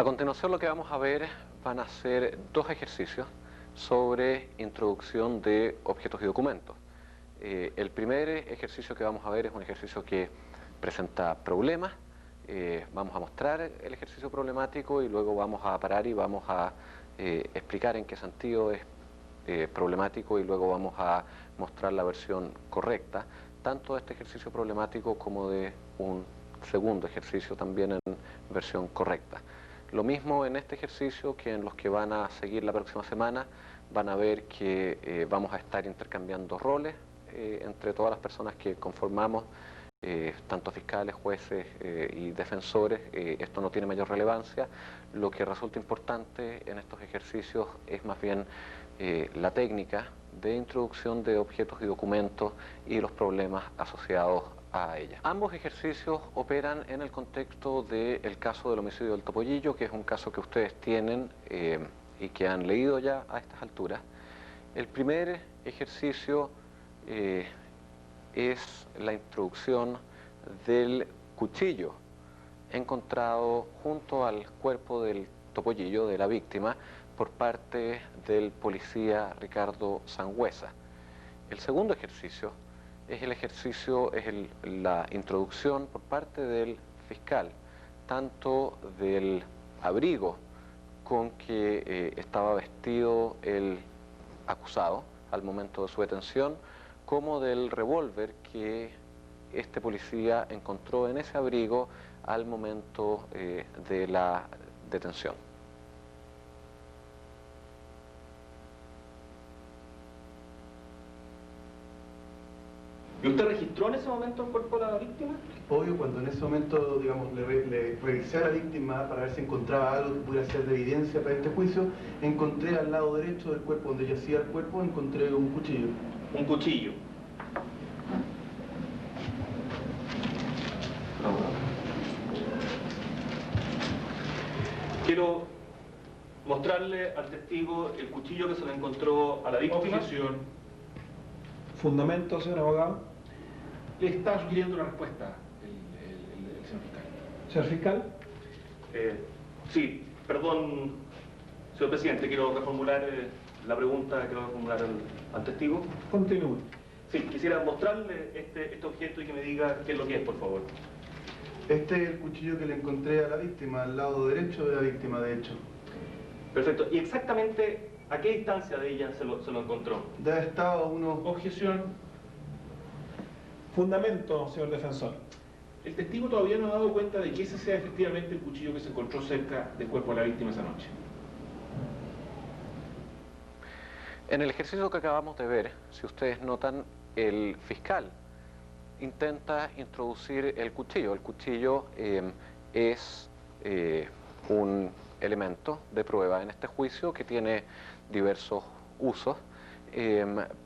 A continuación lo que vamos a ver van a ser dos ejercicios sobre introducción de objetos y documentos. El primer ejercicio que vamos a ver es un ejercicio que presenta problemas. Vamos a mostrar el ejercicio problemático y luego vamos a parar y vamos a explicar en qué sentido es problemático y luego vamos a mostrar la versión correcta, tanto de este ejercicio problemático como de un segundo ejercicio también en versión correcta. Lo mismo en este ejercicio que en los que van a seguir la próxima semana. Van a ver que vamos a estar intercambiando roles entre todas las personas que conformamos, tanto fiscales, jueces y defensores. Esto no tiene mayor relevancia. Lo que resulta importante en estos ejercicios es más bien la técnica de introducción de objetos y documentos y los problemas asociados a ella. Ambos ejercicios operan en el contexto del caso del homicidio del Topollillo, que es un caso que ustedes tienen y que han leído ya a estas alturas. El primer ejercicio es la introducción del cuchillo encontrado junto al cuerpo del Topollillo, de la víctima, por parte del policía Ricardo Sangüesa. El segundo ejercicio es la introducción por parte del fiscal, tanto del abrigo con que estaba vestido el acusado al momento de su detención, como del revólver que este policía encontró en ese abrigo al momento de la detención. ¿Y usted registró en ese momento el cuerpo de la víctima? Obvio, cuando en ese momento, digamos, le revisé a la víctima para ver si encontraba algo que pudiera ser de evidencia para este juicio, encontré al lado derecho del cuerpo, donde yacía el cuerpo, encontré un cuchillo. Un cuchillo. Quiero mostrarle al testigo el cuchillo que se le encontró a la víctima. Objeción. Fundamento, señor abogado. Le está sugiriendo una respuesta el señor fiscal. Señor fiscal. Sí, perdón, señor presidente, quiero reformular la pregunta, quiero reformular al testigo. Continúe. Sí, quisiera mostrarle este objeto y que me diga qué es lo que es, por favor. Este es el cuchillo que le encontré a la víctima, al lado derecho de la víctima, de hecho. Perfecto. ¿Y exactamente a qué distancia de ella se lo encontró? De haber estado a unos... Objeción. Fundamento, señor defensor. El testigo todavía no ha dado cuenta de que ese sea efectivamente el cuchillo que se encontró cerca del cuerpo de la víctima esa noche. En el ejercicio que acabamos de ver, si ustedes notan, el fiscal intenta introducir el cuchillo. El cuchillo es un elemento de prueba en este juicio que tiene diversos usos,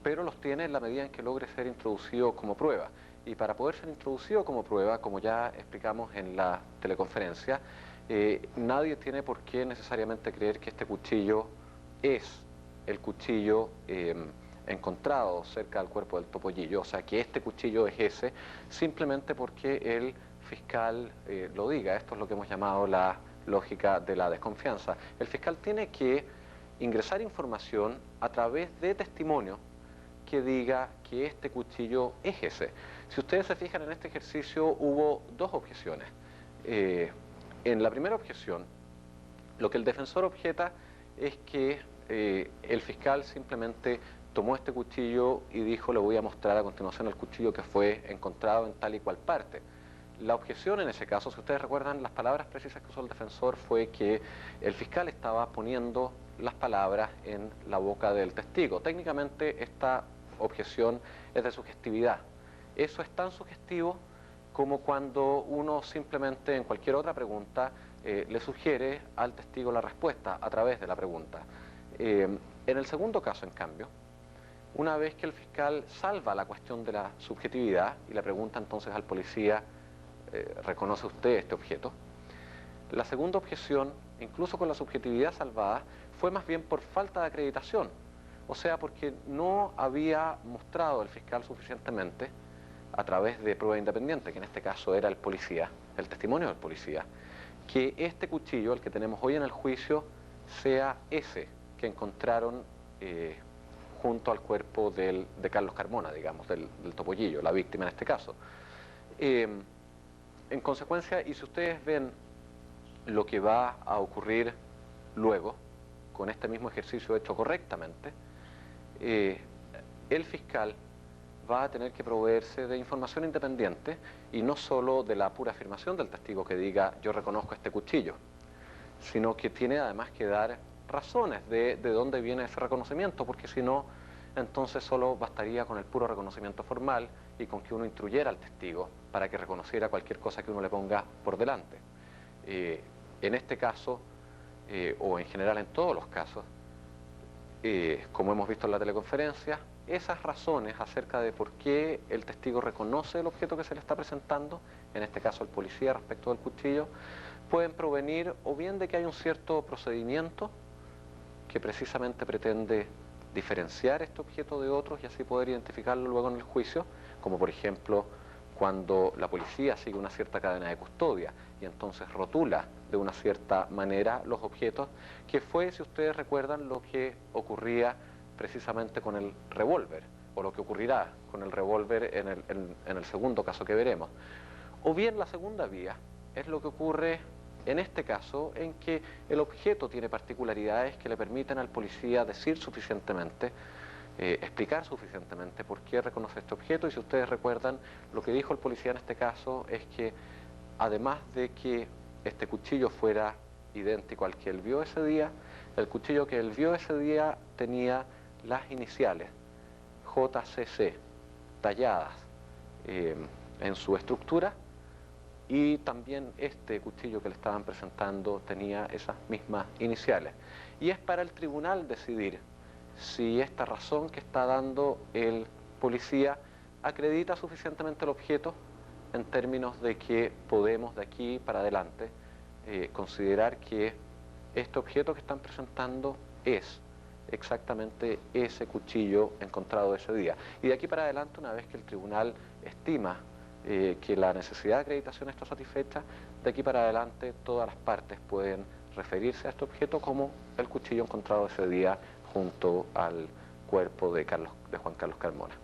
pero los tiene en la medida en que logre ser introducido como prueba. Y para poder ser introducido como prueba, como ya explicamos en la teleconferencia, nadie tiene por qué necesariamente creer que este cuchillo es el cuchillo encontrado cerca del cuerpo del Topollillo, o sea que este cuchillo es ese, simplemente porque el fiscal lo diga. Esto es lo que hemos llamado la lógica de la desconfianza. El fiscal tiene que ingresar información a través de testimonio que diga que este cuchillo es ese. Si ustedes se fijan en este ejercicio hubo dos objeciones. En la primera objeción, lo que el defensor objeta es que el fiscal simplemente tomó este cuchillo y dijo: le voy a mostrar a continuación el cuchillo que fue encontrado en tal y cual parte. La objeción en ese caso, si ustedes recuerdan, las palabras precisas que usó el defensor fue que el fiscal estaba poniendo las palabras en la boca del testigo. Técnicamente esta objeción es de sugestividad. Eso es tan sugestivo como cuando uno simplemente en cualquier otra pregunta le sugiere al testigo la respuesta a través de la pregunta. En el segundo caso, en cambio, una vez que el fiscal salva la cuestión de la subjetividad y le pregunta entonces al policía: ¿reconoce usted este objeto? La segunda objeción, incluso con la subjetividad salvada, fue más bien por falta de acreditación, o sea, porque no había mostrado el fiscal suficientemente a través de prueba independiente, que en este caso era el policía, el testimonio del policía, que este cuchillo, el que tenemos hoy en el juicio, sea ese que encontraron junto al cuerpo de Carlos Carmona, digamos, del Topollillo, la víctima en este caso. En consecuencia, y si ustedes ven lo que va a ocurrir luego, con este mismo ejercicio hecho correctamente, el fiscal va a tener que proveerse de información independiente y no solo de la pura afirmación del testigo que diga yo reconozco este cuchillo, sino que tiene además que dar razones de dónde viene ese reconocimiento, porque si no, entonces solo bastaría con el puro reconocimiento formal y con que uno instruyera al testigo para que reconociera cualquier cosa que uno le ponga por delante. En este caso, o en general en todos los casos, como hemos visto en la teleconferencia, esas razones acerca de por qué el testigo reconoce el objeto que se le está presentando, en este caso el policía respecto del cuchillo, pueden provenir o bien de que hay un cierto procedimiento que precisamente pretende diferenciar este objeto de otros y así poder identificarlo luego en el juicio, como por ejemplo cuando la policía sigue una cierta cadena de custodia y entonces rotula de una cierta manera los objetos, que fue, si ustedes recuerdan, lo que ocurría precisamente con el revólver, o lo que ocurrirá con el revólver en el segundo caso que veremos. O bien la segunda vía es lo que ocurre en este caso, en que el objeto tiene particularidades que le permiten al policía decir suficientemente, explicar suficientemente por qué reconoce este objeto. Y si ustedes recuerdan, lo que dijo el policía en este caso es que además de que este cuchillo fuera idéntico al que él vio ese día, el cuchillo que él vio ese día tenía las iniciales JCC talladas en su estructura, y también este cuchillo que le estaban presentando tenía esas mismas iniciales. Y es para el tribunal decidir si esta razón que está dando el policía acredita suficientemente el objeto en términos de que podemos de aquí para adelante considerar que este objeto que están presentando es exactamente ese cuchillo encontrado ese día. Y de aquí para adelante, una vez que el tribunal estima que la necesidad de acreditación está satisfecha, de aquí para adelante todas las partes pueden referirse a este objeto como el cuchillo encontrado ese día junto al cuerpo de Juan Carlos Carmona.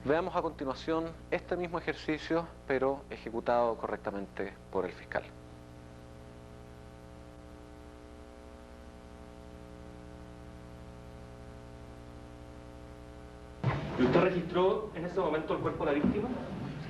Veamos a continuación este mismo ejercicio, pero ejecutado correctamente por el fiscal. ¿Y usted registró en ese momento el cuerpo de la víctima?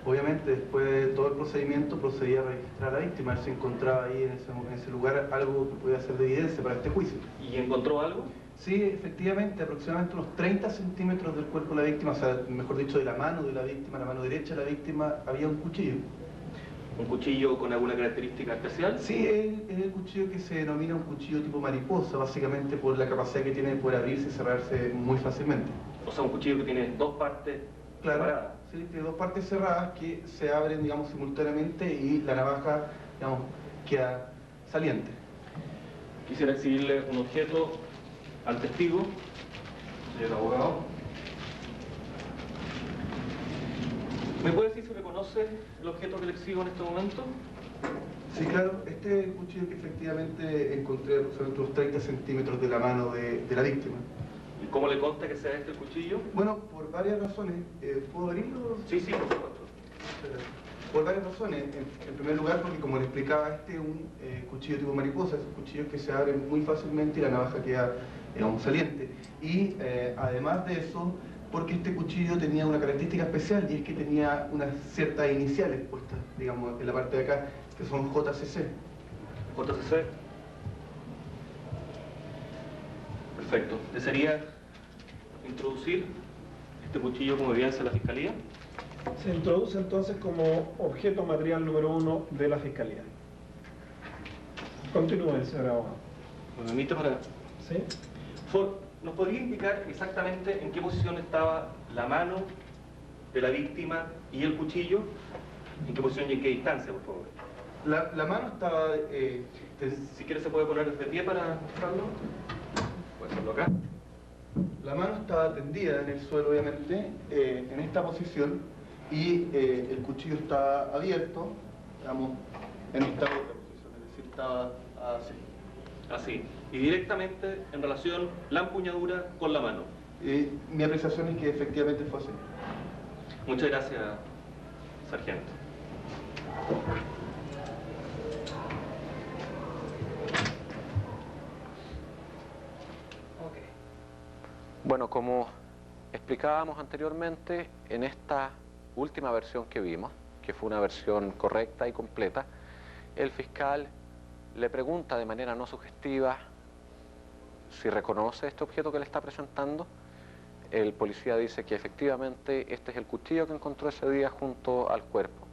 Obviamente, después de todo el procedimiento, procedí a registrar a la víctima. Él se encontraba ahí en ese lugar algo que podía ser de evidencia para este juicio. ¿Y encontró algo? Sí, efectivamente, aproximadamente unos 30 centímetros del cuerpo de la víctima, o sea, mejor dicho, de la mano de la víctima, la mano derecha de la víctima, había un cuchillo. ¿Un cuchillo con alguna característica especial? Sí, es el cuchillo que se denomina un cuchillo tipo mariposa, básicamente por la capacidad que tiene de poder abrirse y cerrarse muy fácilmente. O sea, un cuchillo que tiene dos partes separadas. Sí, tiene dos partes cerradas que se abren, digamos, simultáneamente y la navaja, digamos, queda saliente. Quisiera exhibirle un objeto al testigo, señor abogado. ¿Me puede decir si reconoce el objeto que le exhibo en este momento? Sí, claro, este es el cuchillo que efectivamente encontré aproximadamente unos 30 centímetros de la mano de la víctima. ¿Y cómo le consta que sea este el cuchillo? Bueno, por varias razones. ¿Puedo abrirlo? Sí, por supuesto. Por varias razones. En primer lugar, porque como le explicaba, este es un cuchillo tipo mariposa, esos cuchillos que se abren muy fácilmente y la navaja queda, digamos, saliente. Y además de eso, porque este cuchillo tenía una característica especial y es que tenía unas ciertas iniciales puestas, digamos, en la parte de acá, que son JCC. JCC. Perfecto. ¿Desearía introducir este cuchillo como evidencia de la Fiscalía? Se introduce entonces como objeto material número 1 de la Fiscalía. Continúe, señor abogado. ¿Me permite para...? ¿Sí? ¿Nos podría indicar exactamente en qué posición estaba la mano de la víctima y el cuchillo? ¿En qué posición y en qué distancia, por favor? La mano estaba... Si quiere se puede poner de pie para mostrarlo. Puede hacerlo acá. La mano estaba tendida en el suelo, obviamente, en esta posición, y el cuchillo estaba abierto, digamos, en esta otra posición, es decir, estaba así. Así. Y directamente en relación la empuñadura con la mano. Mi apreciación es que efectivamente fue así. Muchas gracias, sargento. Bueno, como explicábamos anteriormente, en esta última versión que vimos, que fue una versión correcta y completa, el fiscal le pregunta de manera no sugestiva si reconoce este objeto que le está presentando. El policía dice que efectivamente este es el cuchillo que encontró ese día junto al cuerpo.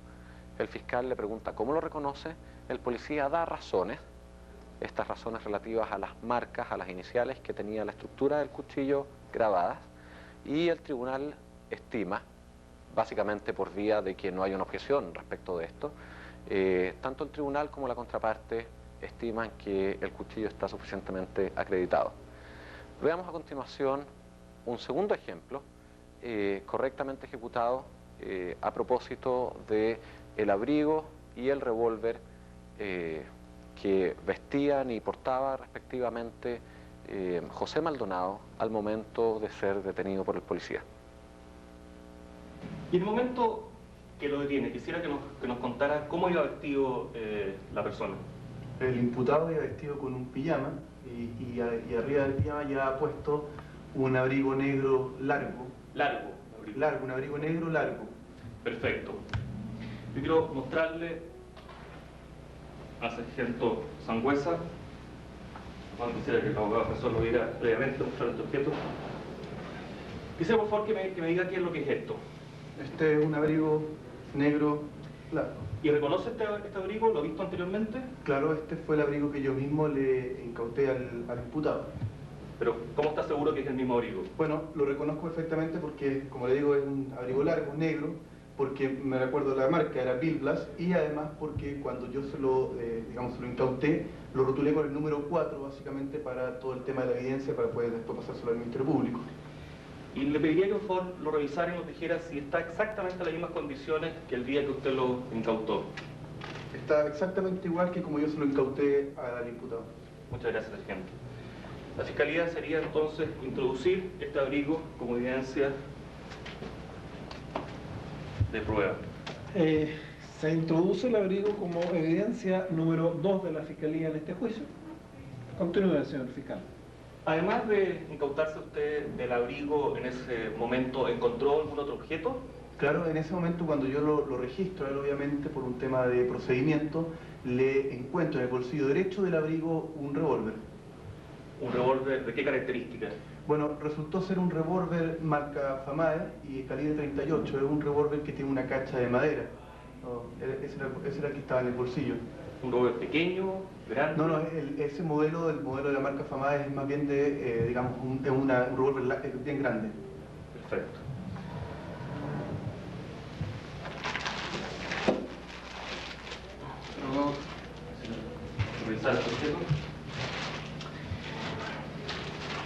El fiscal le pregunta cómo lo reconoce. El policía da razones, estas razones relativas a las marcas, a las iniciales que tenía la estructura del cuchillo grabadas, y el tribunal estima, básicamente por vía de que no hay una objeción respecto de esto, tanto el tribunal como la contraparte estiman que el cuchillo está suficientemente acreditado. Veamos a continuación un segundo ejemplo, correctamente ejecutado a propósito de el abrigo y el revólver que vestían y portaba respectivamente José Maldonado al momento de ser detenido por el policía. Y en el momento que lo detiene, quisiera que nos contara cómo iba vestido la persona. El imputado iba vestido con un pijama y arriba del pijama llevaba puesto un abrigo negro largo. Largo. Largo, un abrigo negro largo. Perfecto. Yo quiero mostrarle al sargento Sangüesa. Bueno, quisiera que el abogado defensor lo viera previamente, mostrar este objeto. Quisiera por favor que me diga qué es lo que es esto. Este es un abrigo negro largo. ¿Y reconoce este abrigo? ¿Lo ha visto anteriormente? Claro, este fue el abrigo que yo mismo le incauté al imputado. Pero, ¿cómo está seguro que es el mismo abrigo? Bueno, lo reconozco perfectamente porque, como le digo, es un abrigo largo, negro, porque me recuerdo la marca, era Bill Blass, y además porque cuando yo se lo incauté, lo rotulé con el número 4, básicamente para todo el tema de la evidencia, para poder después pasárselo al Ministerio Público. Y le pediría que por favor lo revisara y nos dijera si está exactamente en las mismas condiciones que el día que usted lo incautó. Está exactamente igual que como yo se lo incauté al imputado. Muchas gracias, sargento. La Fiscalía sería entonces introducir este abrigo como evidencia de prueba. Se introduce el abrigo como evidencia número 2 de la Fiscalía en este juicio. Continúe, señor fiscal. Además de incautarse usted del abrigo en ese momento, ¿encontró algún otro objeto? Claro, en ese momento cuando yo lo registro, él obviamente por un tema de procedimiento, le encuentro en el bolsillo derecho del abrigo un revólver. ¿Un revólver de qué características? Bueno, resultó ser un revólver marca Famae y calibre 38, es un revólver que tiene una cacha de madera. No, ese era el que estaba en el bolsillo. ¿Un revólver pequeño, grande? No, ese modelo, el modelo de la marca Famae es más bien de, digamos, un revólver bien grande. Perfecto. Luego, revisar este objeto.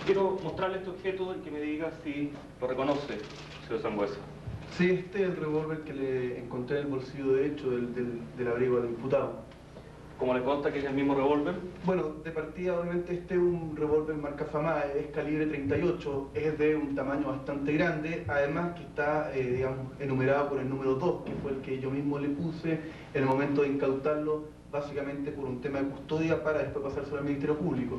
Quiero mostrarle este objeto y que me diga si lo reconoce, señor Sangüesa. Sí, este es el revólver que le encontré en el bolsillo derecho del abrigo del imputado. ¿Cómo le consta que es el mismo revólver? Bueno, de partida obviamente este es un revólver marca Famae, es calibre 38, es de un tamaño bastante grande, además que está, digamos, enumerado por el número 2, que fue el que yo mismo le puse en el momento de incautarlo, básicamente por un tema de custodia para después pasárselo al Ministerio Público.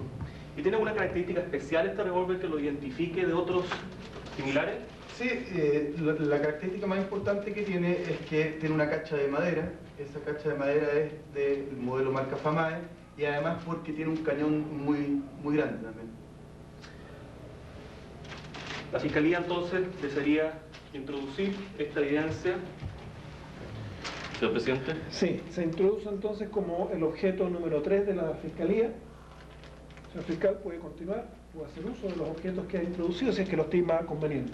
¿Y tiene alguna característica especial este revólver que lo identifique de otros similares? Sí, la característica más importante que tiene es que tiene una cacha de madera. Esa cacha de madera es del modelo marca Famae y además porque tiene un cañón muy grande también. La Fiscalía entonces desearía introducir esta evidencia. Señor Presidente. Sí, se introduce entonces como el objeto número 3 de la Fiscalía. Señor fiscal, puede continuar, puede hacer uso de los objetos que ha introducido si es que lo estima conveniente.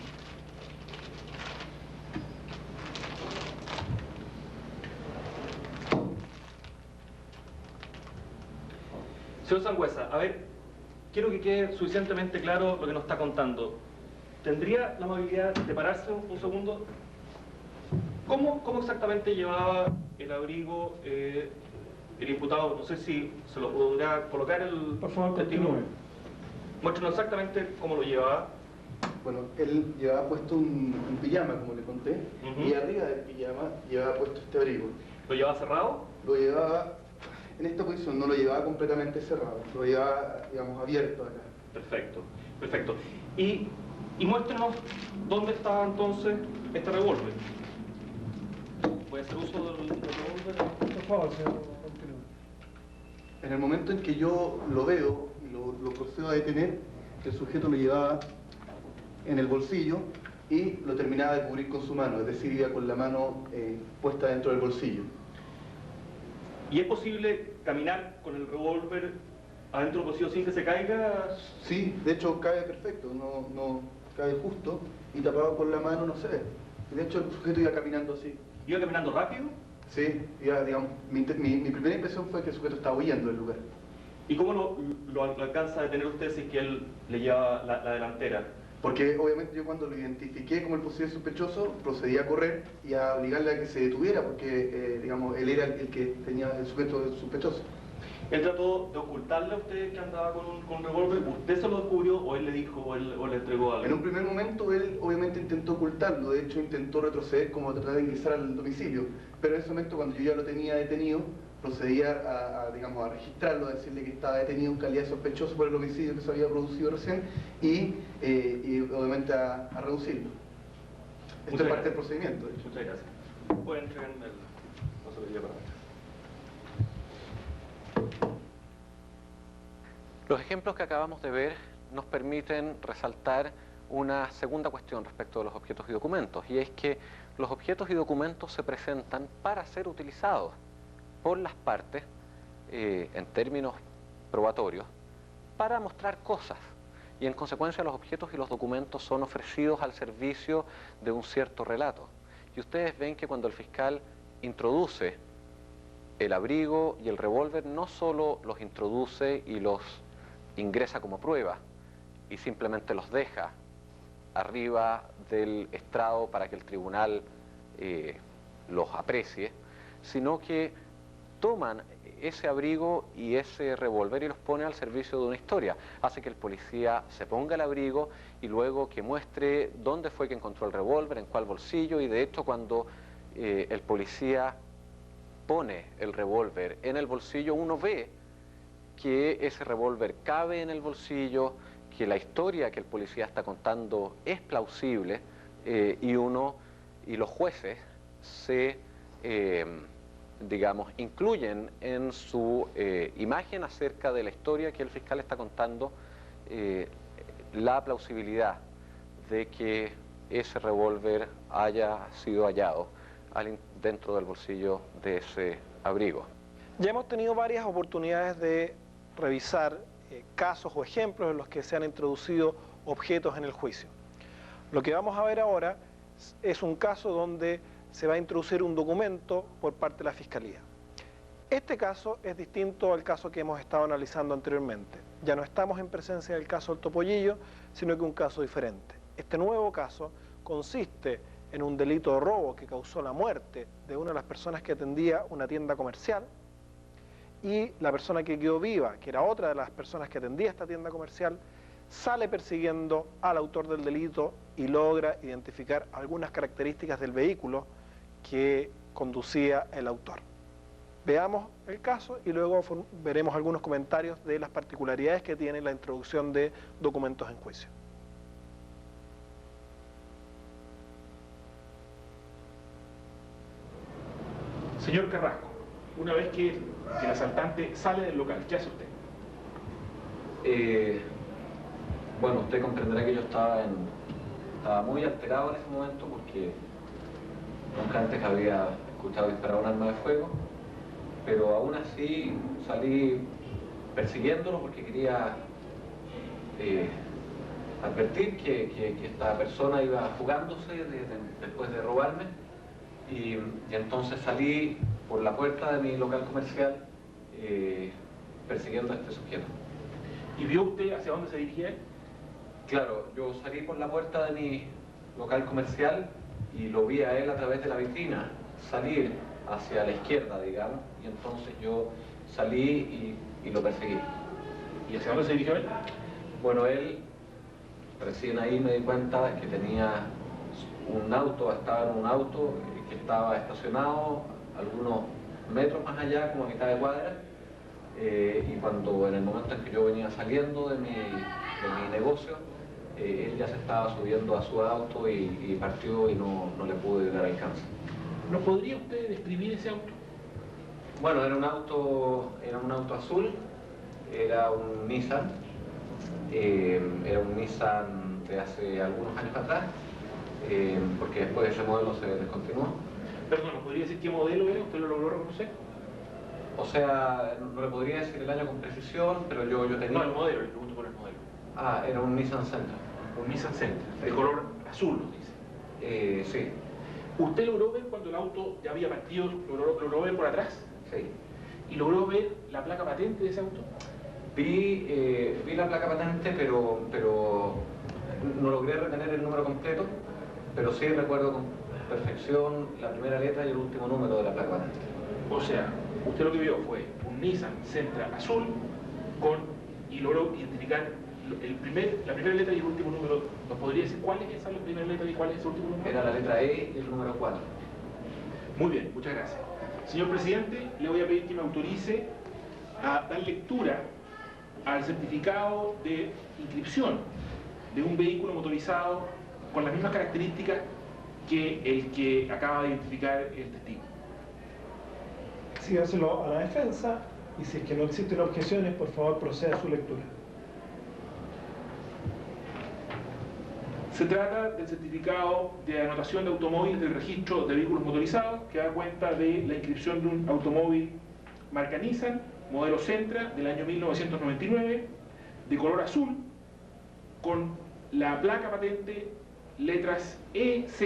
Señor Sangüesa, a ver, quiero que quede suficientemente claro lo que nos está contando. ¿Tendría la amabilidad de pararse un segundo? ¿Cómo exactamente llevaba el abrigo el imputado, no sé si se lo podrá colocar el Por favor, testigo. continúe. Muéstrenos exactamente cómo lo llevaba. Bueno, él llevaba puesto un pijama, como le conté, y arriba del pijama llevaba puesto este abrigo. ¿Lo llevaba cerrado? Lo llevaba, en esta posición no lo llevaba completamente cerrado, lo llevaba, digamos, abierto acá. Perfecto, perfecto. Y muéstrenos dónde estaba entonces este revólver. ¿Puede hacer uso del revólver? Por favor, señor, continúe. En el momento en que yo lo veo y lo procedo a detener, el sujeto lo llevaba en el bolsillo y lo terminaba de cubrir con su mano, es decir, iba con la mano puesta dentro del bolsillo. ¿Y es posible caminar con el revólver adentro del bolsillo sin que se caiga? Sí, de hecho cae perfecto, no cae justo y tapado con la mano no se ve. De hecho el sujeto iba caminando así. ¿Iba caminando rápido? Sí, iba, digamos, mi primera impresión fue que el sujeto estaba huyendo del lugar. ¿Y cómo lo alcanza a detener usted si es que él le lleva la delantera? Porque obviamente yo cuando lo identifiqué como el posible sospechoso, procedí a correr y a obligarle a que se detuviera, porque digamos, él era el que tenía el sujeto sospechoso. ¿Él trató de ocultarle a usted que andaba con un revólver? ¿Usted se lo descubrió o él le dijo o le entregó algo? En un primer momento él obviamente intentó ocultarlo, de hecho intentó retroceder como tratar de ingresar al domicilio, pero en ese momento cuando yo ya lo tenía detenido, procedía digamos, a registrarlo, a decirle que estaba detenido en calidad de sospechoso por el homicidio que se había producido recién y obviamente a reducirlo. Esto es parte del procedimiento, de hecho. Muchas gracias. Pueden entregarme el paso de día para atrás. Los ejemplos que acabamos de ver nos permiten resaltar una segunda cuestión respecto de los objetos y documentos, y es que los objetos y documentos se presentan para ser utilizados por las partes, en términos probatorios, para mostrar cosas, y en consecuencia los objetos y los documentos son ofrecidos al servicio de un cierto relato. Y ustedes ven que cuando el fiscal introduce el abrigo y el revólver, no solo los introduce y los ingresa como prueba y simplemente los deja arriba del estrado para que el tribunal los aprecie, sino que toman ese abrigo y ese revólver y los pone al servicio de una historia. Hace que el policía se ponga el abrigo y luego que muestre dónde fue que encontró el revólver, en cuál bolsillo, y de hecho cuando el policía pone el revólver en el bolsillo, uno ve que ese revólver cabe en el bolsillo, que la historia que el policía está contando es plausible, y los jueces se, digamos, incluyen en su imagen acerca de la historia que el fiscal está contando, la plausibilidad de que ese revólver haya sido hallado dentro del bolsillo de ese abrigo. Ya hemos tenido varias oportunidades de revisar casos o ejemplos en los que se han introducido objetos en el juicio. Lo que vamos a ver ahora es un caso donde se va a introducir un documento por parte de la Fiscalía. Este caso es distinto al caso que hemos estado analizando anteriormente. Ya no estamos en presencia del caso del Topollillo, sino que un caso diferente. Este nuevo caso consiste en un delito de robo que causó la muerte de una de las personas que atendía una tienda comercial, y la persona que quedó viva, que era otra de las personas que atendía esta tienda comercial, sale persiguiendo al autor del delito y logra identificar algunas características del vehículo que conducía el autor. Veamos el caso y luego veremos algunos comentarios de las particularidades que tiene la introducción de documentos en juicio. Señor Carrasco, una vez que el asaltante sale del local, ¿qué hace usted? Bueno, usted comprenderá que yo estaba muy alterado en ese momento porque nunca antes había escuchado disparar un arma de fuego, pero aún así salí persiguiéndolo porque quería advertir que esta persona iba fugándose después de robarme, y entonces salí por la puerta de mi local comercial persiguiendo a este sujeto. ¿Y vio usted hacia dónde se dirigía él? Claro, yo salí por la puerta de mi local comercial y lo vi a él a través de la vitrina salir hacia la izquierda, digamos, y entonces yo salí y lo perseguí. ¿Y hacia dónde se dirigió él? Bueno, él, recién ahí me di cuenta que tenía un auto, estaba en un auto que estaba estacionado algunos metros más allá, como a mitad de cuadra, y cuando en el momento en que yo venía saliendo de mi negocio, él ya se estaba subiendo a su auto y partió y no le pude dar alcance. ¿Nos podría usted describir ese auto? Bueno, era un auto azul, era un Nissan de hace algunos años atrás, porque después ese modelo se descontinuó. Perdón, ¿nos podría decir qué modelo era? ¿Usted lo logró reconocer? O sea, no le podría decir el año con precisión, pero yo tenía... No, el modelo, le pregunto por el modelo. Ah, era un Nissan Sentra. Un Nissan Sentra, de color azul, nos dice. Sí. ¿Usted logró ver cuando el auto ya había partido, logró ver por atrás? Sí. ¿Y logró ver la placa patente de ese auto? Vi la placa patente, pero no logré retener el número completo, pero sí recuerdo con perfección la primera letra y el último número de la placa patente. O sea, usted lo que vio fue un Nissan Sentra azul y logró identificar la primera letra y el último número. ¿Nos podría decir cuál es esa la primera letra y cuál es el último número? Era la letra E y el número 4. Muy bien, muchas gracias. Señor presidente, le voy a pedir que me autorice a dar lectura al certificado de inscripción de un vehículo motorizado con las mismas características que el que acaba de identificar el testigo. Sígaselo a la defensa y si es que no existen objeciones, por favor proceda a su lectura. Se trata del certificado de anotación de automóviles del registro de vehículos motorizados que da cuenta de la inscripción de un automóvil marca Nissan, modelo Sentra del año 1999, de color azul, con la placa patente, letras EZ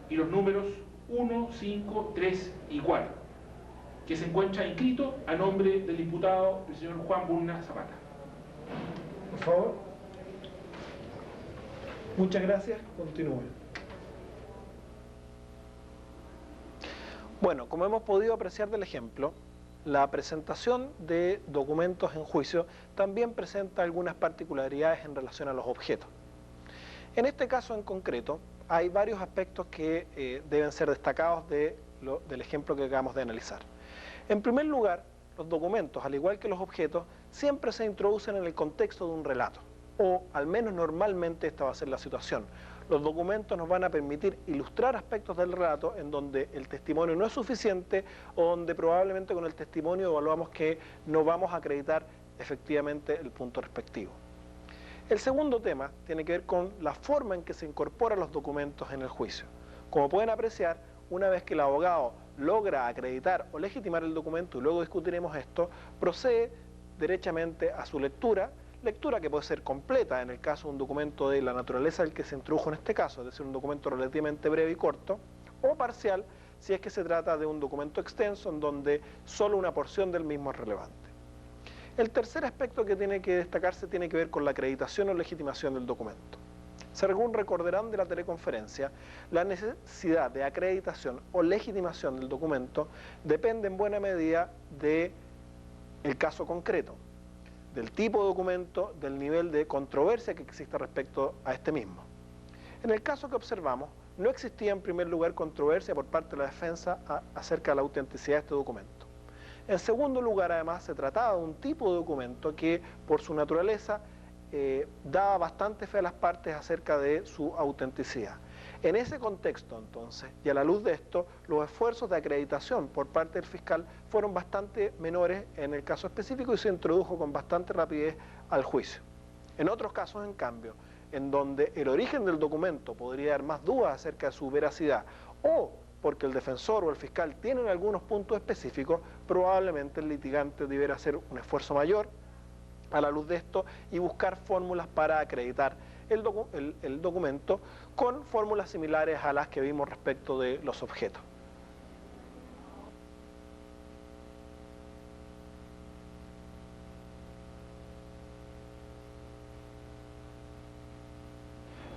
y los números 1, 5, 3 y 4, que se encuentra inscrito a nombre del imputado, el señor Juan Bunna Zapata. Por favor. Muchas gracias. Continúe. Bueno, como hemos podido apreciar del ejemplo, la presentación de documentos en juicio también presenta algunas particularidades en relación a los objetos. En este caso en concreto, hay varios aspectos que deben ser destacados del ejemplo que acabamos de analizar. En primer lugar, los documentos, al igual que los objetos, siempre se introducen en el contexto de un relato, o al menos normalmente esta va a ser la situación. Los documentos nos van a permitir ilustrar aspectos del relato en donde el testimonio no es suficiente o donde probablemente con el testimonio evaluamos que no vamos a acreditar efectivamente el punto respectivo. El segundo tema tiene que ver con la forma en que se incorporan los documentos en el juicio. Como pueden apreciar, una vez que el abogado logra acreditar o legitimar el documento, y luego discutiremos esto, procede derechamente a su lectura que puede ser completa en el caso de un documento de la naturaleza del que se introdujo en este caso, es decir, un documento relativamente breve y corto, o parcial si es que se trata de un documento extenso en donde solo una porción del mismo es relevante. El tercer aspecto que tiene que destacarse tiene que ver con la acreditación o legitimación del documento. Según recordarán de la teleconferencia, la necesidad de acreditación o legitimación del documento depende en buena medida del caso concreto, del tipo de documento, del nivel de controversia que existe respecto a este mismo. En el caso que observamos, no existía en primer lugar controversia por parte de la defensa acerca de la autenticidad de este documento. En segundo lugar, además, se trataba de un tipo de documento que, por su naturaleza, daba bastante fe a las partes acerca de su autenticidad. En ese contexto, entonces, y a la luz de esto, los esfuerzos de acreditación por parte del fiscal fueron bastante menores en el caso específico y se introdujo con bastante rapidez al juicio. En otros casos, en cambio, en donde el origen del documento podría dar más dudas acerca de su veracidad o porque el defensor o el fiscal tienen algunos puntos específicos, probablemente el litigante debiera hacer un esfuerzo mayor a la luz de esto y buscar fórmulas para acreditar el documento con fórmulas similares a las que vimos respecto de los objetos.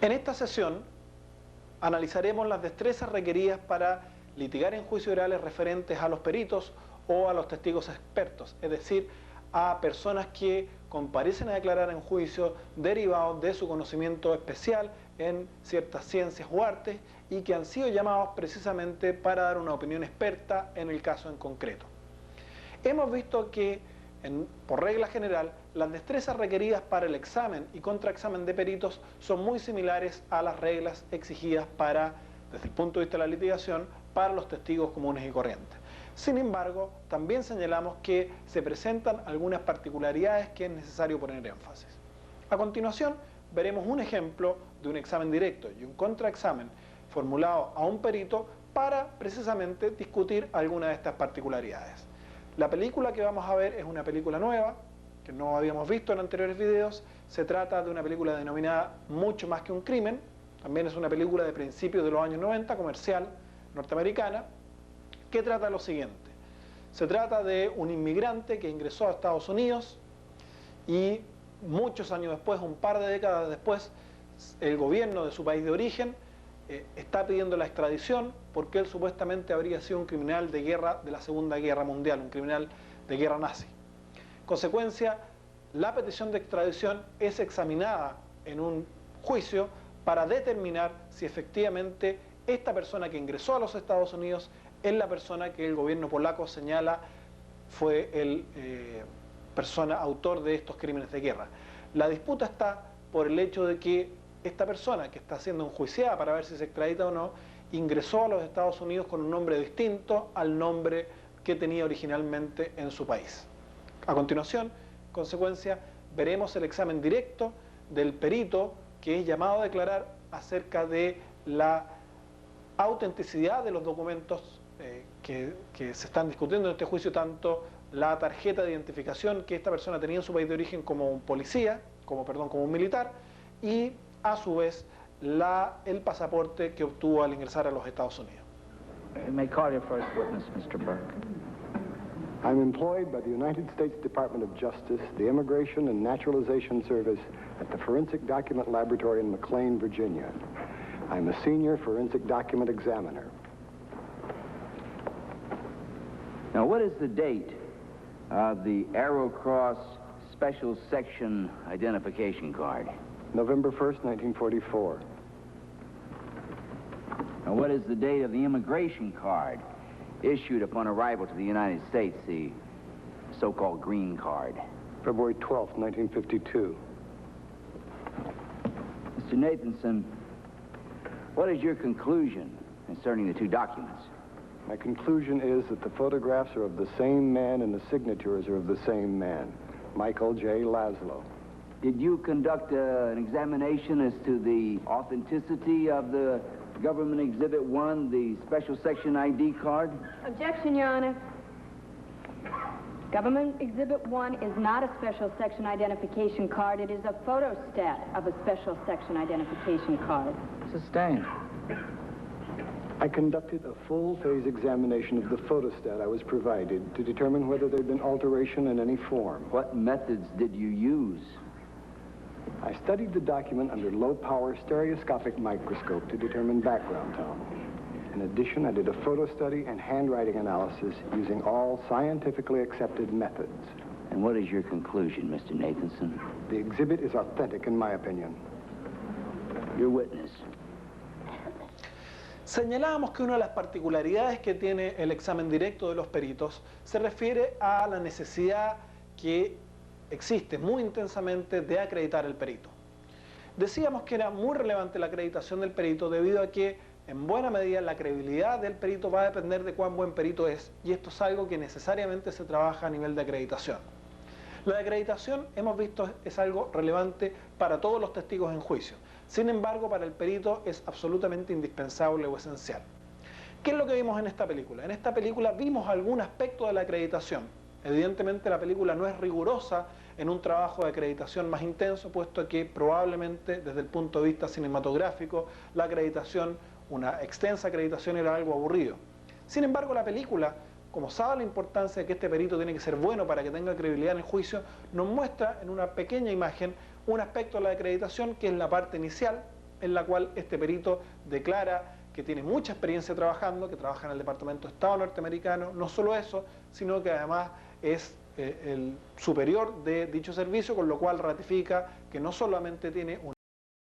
En esta sesión analizaremos las destrezas requeridas para litigar en juicios orales referentes a los peritos o a los testigos expertos, es decir, a personas que comparecen a declarar en juicio derivados de su conocimiento especial en ciertas ciencias o artes y que han sido llamados precisamente para dar una opinión experta en el caso en concreto. Hemos visto que, por regla general, las destrezas requeridas para el examen y contraexamen de peritos son muy similares a las reglas exigidas desde el punto de vista de la litigación, para los testigos comunes y corrientes. Sin embargo, también señalamos que se presentan algunas particularidades que es necesario poner énfasis. A continuación, veremos un ejemplo de un examen directo y un contraexamen formulado a un perito para precisamente discutir algunas de estas particularidades. La película que vamos a ver es una película nueva, que no habíamos visto en anteriores videos. Se trata de una película denominada Mucho más que un crimen. También es una película de principios de los años 90, comercial, norteamericana, que trata lo siguiente. Se trata de un inmigrante que ingresó a Estados Unidos y muchos años después, un par de décadas después, el gobierno de su país de origen está pidiendo la extradición porque él supuestamente habría sido un criminal de guerra de la Segunda Guerra Mundial, un criminal de guerra nazi. En consecuencia, la petición de extradición es examinada en un juicio para determinar si efectivamente esta persona que ingresó a los Estados Unidos es la persona que el gobierno polaco señala fue el persona autor de estos crímenes de guerra. La disputa está por el hecho de que esta persona que está siendo enjuiciada para ver si se extradita o no, ingresó a los Estados Unidos con un nombre distinto al nombre que tenía originalmente en su país. A continuación, en consecuencia, veremos el examen directo del perito que es llamado a declarar acerca de la autenticidad de los documentos que se están discutiendo en este juicio, tanto la tarjeta de identificación que esta persona tenía en su país de origen como un policía, como un militar, y a su vez el pasaporte que obtuvo al ingresar a los Estados Unidos. You may call your first witness, Mr. Burke. I'm employed by the United States Department of Justice, the Immigration and Naturalization Service at the Forensic Document Laboratory in McLean, Virginia. I'm a senior forensic document examiner. Now, what is the date of the Arrow Cross Special Section Identification Card? November 1st, 1944. Now, what is the date of the immigration card issued upon arrival to the United States, the so-called green card? February 12th, 1952. Mr. Nathanson, what is your conclusion concerning the two documents? My conclusion is that the photographs are of the same man and the signatures are of the same man, Michael J. Laszlo. Did you conduct an examination as to the authenticity of the Government Exhibit 1, the Special Section ID card? Objection, Your Honor. Government Exhibit 1 is not a Special Section Identification card. It is a photostat of a Special Section Identification card. Sustained. I conducted a full-phase examination of the photostat I was provided to determine whether there had been alteration in any form. What methods did you use? I studied the document under low-power stereoscopic microscope to determine background tone. In addition, I did a photo study and handwriting analysis using all scientifically accepted methods. And what is your conclusion, Mr. Nathanson? The exhibit is authentic, in my opinion. Your witness. Señalábamos que una de las particularidades que tiene el examen directo de los peritos se refiere a la necesidad que existe muy intensamente de acreditar el perito. Decíamos que era muy relevante la acreditación del perito debido a que en buena medida la credibilidad del perito va a depender de cuán buen perito es, y esto es algo que necesariamente se trabaja a nivel de acreditación. La acreditación, hemos visto, es algo relevante para todos los testigos en juicio. Sin embargo, para el perito es absolutamente indispensable o esencial. ¿Qué es lo que vimos en esta película? En esta película vimos algún aspecto de la acreditación. Evidentemente la película no es rigurosa en un trabajo de acreditación más intenso, puesto que probablemente desde el punto de vista cinematográfico la acreditación, una extensa acreditación, era algo aburrido. Sin embargo, la película, como sabe la importancia de que este perito tiene que ser bueno para que tenga credibilidad en el juicio, nos muestra en una pequeña imagen un aspecto de la acreditación que es la parte inicial en la cual este perito declara que tiene mucha experiencia trabajando, que trabaja en el Departamento de Estado norteamericano. No solo eso, sino que además es el superior de dicho servicio, con lo cual ratifica que no solamente tiene